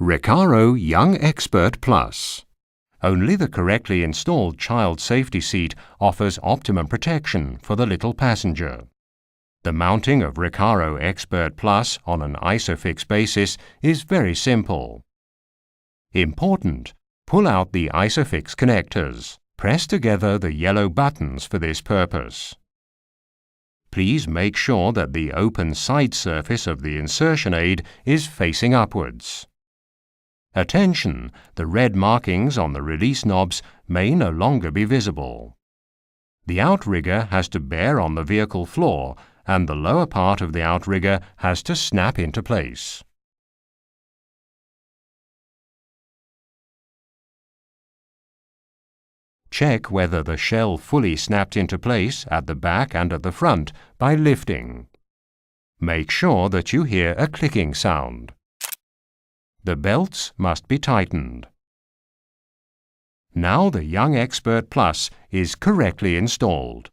RECARO Young Expert Plus. Only the correctly installed child safety seat offers optimum protection for the little passenger. The mounting of RECARO Expert Plus on an Isofix basis is very simple. Important: pull out the Isofix connectors. Press together the yellow buttons for this purpose. Please make sure that the open side surface of the insertion aid is facing upwards. Attention! The red markings on the release knobs may no longer be visible. The outrigger has to bear on the vehicle floor, and the lower part of the outrigger has to snap into place. Check whether the shell fully snapped into place at the back and at the front by lifting. Make sure that you hear a clicking sound. The belts must be tightened. Now the Young Expert Plus is correctly installed.